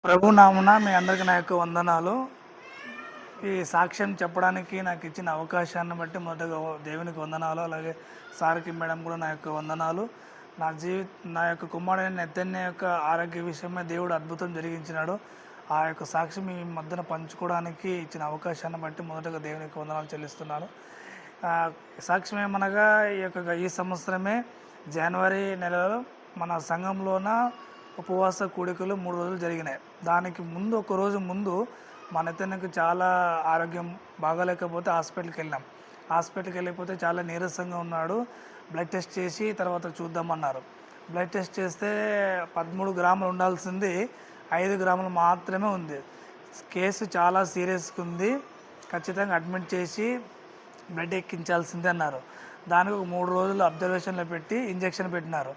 ప్రభు నామున మీ అందరికీ నా యొక్క వందనాలు. ఈ సాక్ష్యం చెప్పడానికి నాకు ఇచ్చిన అవకాశాన్ని బట్టి మొదటగా దేవునికి వందనాలు. అలాగే సార్కి మేడం కూడా నా యొక్క వందనాలు. నా యొక్క కుమారుడైన నెతన్య యొక్క ఆరోగ్య విషయమే దేవుడు అద్భుతం జరిగించినాడు. ఆ యొక్క సాక్ష్యం ఈ మధ్యన పంచుకోవడానికి ఇచ్చిన అవకాశాన్ని బట్టి మొదటగా దేవునికి వందనాలు చెల్లిస్తున్నాను. సాక్ష్యం ఏమనగా ఈ సంవత్సరమే జనవరి నెలలో మన సంఘంలోన ఉపవాస కూడికలు 3 రోజులు జరిగినాయి. దానికి ముందు ఒక రోజు ముందు మా నెతన్యకు చాలా ఆరోగ్యం బాగాలేకపోతే హాస్పిటల్కి వెళ్ళాం. హాస్పిటల్కి వెళ్ళిపోతే చాలా నీరసంగా ఉన్నాడు. బ్లడ్ టెస్ట్ చేసి తర్వాత చూద్దామన్నారు. బ్లడ్ టెస్ట్ చేస్తే 13 గ్రాములు ఉండాల్సింది 5 గ్రాములు మాత్రమే ఉంది. కేసు చాలా సీరియస్గా ఉంది, ఖచ్చితంగా అడ్మిట్ చేసి బ్లడ్ ఎక్కించాల్సిందే అన్నారు. దానికి ఒక 3 రోజులు అబ్జర్వేషన్లో పెట్టి ఇంజెక్షన్ పెట్టినారు.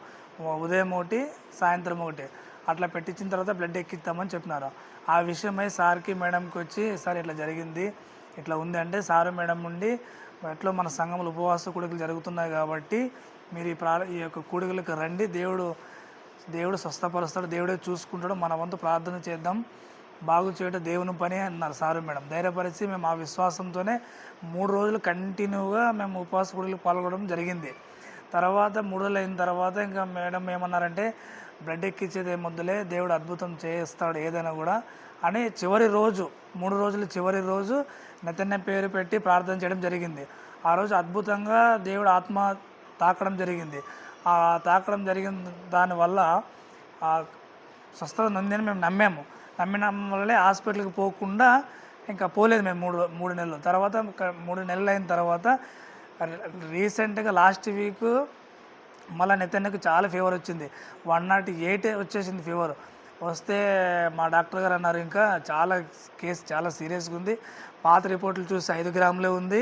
ఉదయం ఒకటి, సాయంత్రం ఒకటి, అట్లా పెట్టించిన తర్వాత బ్లడ్ ఎక్కిస్తామని చెప్పినారు. ఆ విషయమై సార్కి మేడంకి వచ్చి సార్ ఇట్లా జరిగింది, ఇట్లా ఉంది అంటే సారు మేడం ఉండి ఎట్లా మన సంఘంలో ఉపవాస కూడికలు జరుగుతున్నాయి కాబట్టి మీరు ఈ యొక్క కూడికలకు రండి, దేవుడు స్వస్థపరుస్తాడు, దేవుడే చూసుకుంటాడు, మన వంతు ప్రార్థన చేద్దాం, బాగు చేయడం దేవుని పని అన్నారు సారు మేడం. ధైర్యపరిచి మేము ఆ విశ్వాసంతోనే 3 రోజులు కంటిన్యూగా మేము ఉపవాస కూడికలు పాల్గొనడం జరిగింది. తర్వాత 3 రోజులు అయిన తర్వాత ఇంకా మేడం ఏమన్నారంటే బ్లడ్ ఎక్కించేది ఏమొద్దులే, దేవుడు అద్భుతం చేస్తాడు ఏదైనా కూడా అని చివరి రోజు 3 రోజులు చివరి రోజు నెతన్య పేరు పెట్టి ప్రార్థన చేయడం జరిగింది. ఆ రోజు అద్భుతంగా దేవుడు ఆత్మ తాకడం జరిగింది. ఆ తాకడం జరిగిన దానివల్ల స్వస్థత నొందని మేము నమ్మిన వల్లే హాస్పిటల్కి పోకుండా ఇంకా పోలేదు మేము 3 నెలలు. తర్వాత 3 నెలలు అయిన తర్వాత రీసెంట్గా లాస్ట్ వీక్ మళ్ళీ నెతన్యకు చాలా ఫీవర్ వచ్చింది. 108 వచ్చేసింది ఫీవర్. వస్తే మా డాక్టర్ గారు అన్నారు ఇంకా కేసు చాలా సీరియస్గా ఉంది, పాత రిపోర్ట్లు చూసి 5 గ్రాములే ఉంది,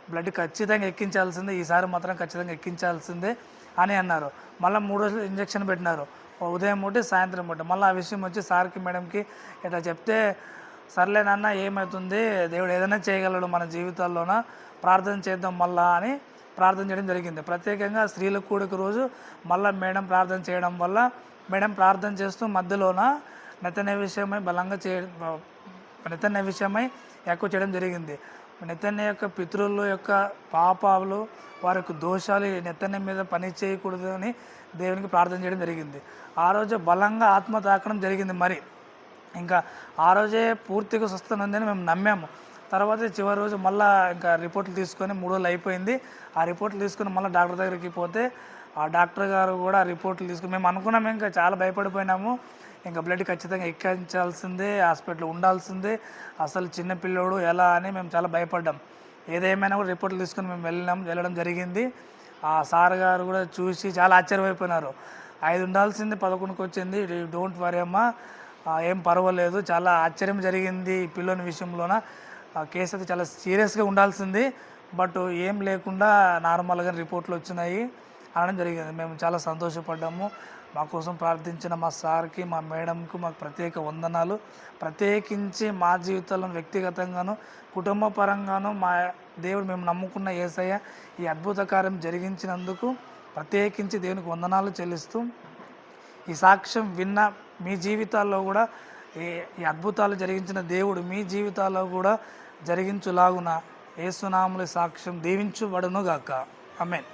బ్లడ్ ఖచ్చితంగా ఎక్కించాల్సిందే, ఈసారి మాత్రం ఖచ్చితంగా ఎక్కించాల్సిందే అని అన్నారు. మళ్ళీ 3 రోజులు ఇంజెక్షన్ పెట్టినారు, ఉదయం ఒకటి, సాయంత్రం ఒకటి. మళ్ళీ ఆ విషయం వచ్చి సార్కి మేడంకి ఇట్లా చెప్తే సర్లే నాన్న ఏమవుతుంది, దేవుడు ఏదైనా చేయగలడు మన జీవితాల్లోన, ప్రార్థన చేద్దాం మళ్ళా అని ప్రార్థన చేయడం జరిగింది. ప్రత్యేకంగా స్త్రీల కూడిక రోజు మళ్ళీ మేడం ప్రార్థన చేయడం వల్ల మేడం ప్రార్థన చేస్తూ మధ్యలోన నెతన్య విషయమై ఎక్కువ చేయడం జరిగింది. నెతన్య యొక్క పితరుల యొక్క పాపాలు, వారి యొక్క దోషాలు నెతన్య మీద పని చేయకూడదు అని దేవునికి ప్రార్థన చేయడం జరిగింది. ఆ రోజు బలంగా ఆత్మ తాకడం జరిగింది. మరి ఇంకా ఆ రోజే పూర్తిగా స్వస్థత ఉందని మేము నమ్మాము. తర్వాత చివరి రోజు మళ్ళీ ఇంకా రిపోర్ట్లు తీసుకొని 3 రోజులు అయిపోయింది. ఆ రిపోర్ట్లు తీసుకొని మళ్ళీ డాక్టర్ దగ్గరికి పోతే ఆ డాక్టర్ గారు కూడా రిపోర్ట్లు తీసుకుని మేము అనుకున్నాము, ఇంకా చాలా భయపడిపోయినాము, ఇంకా బ్లడ్ ఖచ్చితంగా ఎక్కించాల్సిందే, హాస్పిటల్ ఉండాల్సిందే, అసలు చిన్న పిల్లోడు ఎలా అని మేము చాలా భయపడ్డాం. ఏదేమైనా కూడా రిపోర్ట్లు తీసుకొని మేము వెళ్ళడం జరిగింది. ఆ సార్ గారు కూడా చూసి చాలా ఆశ్చర్యమైపోయినారు. 5 ఉండాల్సింది 11కి వచ్చింది, డోంట్ వరీ అమ్మా, ఏం పర్వాలేదు, చాలా ఆశ్చర్యం జరిగింది ఈ పిల్లోని విషయంలోన. కేసు అయితే చాలా సీరియస్గా ఉండాల్సింది, బట్ ఏం లేకుండా నార్మల్గా రిపోర్ట్లు వచ్చినాయి అనడం జరిగింది. మేము చాలా సంతోషపడ్డాము. మా కోసం ప్రార్థించిన మా సార్కి, మా మేడంకు మాకు ప్రత్యేక వందనాలు. ప్రత్యేకించి మా జీవితంలో వ్యక్తిగతంగాను కుటుంబ పరంగాను మా దేవుడు మేము నమ్ముకున్న యేసయ్య ఈ అద్భుత కార్యం జరిగించినందుకు ప్రత్యేకించి దేవునికి వందనాలు చెల్లిస్తూ ఈ సాక్ష్యం విన్న మీ జీవితాల్లో కూడా ఈ అద్భుతాలు జరిగించిన దేవుడు మీ జీవితాల్లో కూడా జరిగించులాగున యేసు నామములో సాక్ష్యం దీవించుబడునుగాక. ఆమేన్.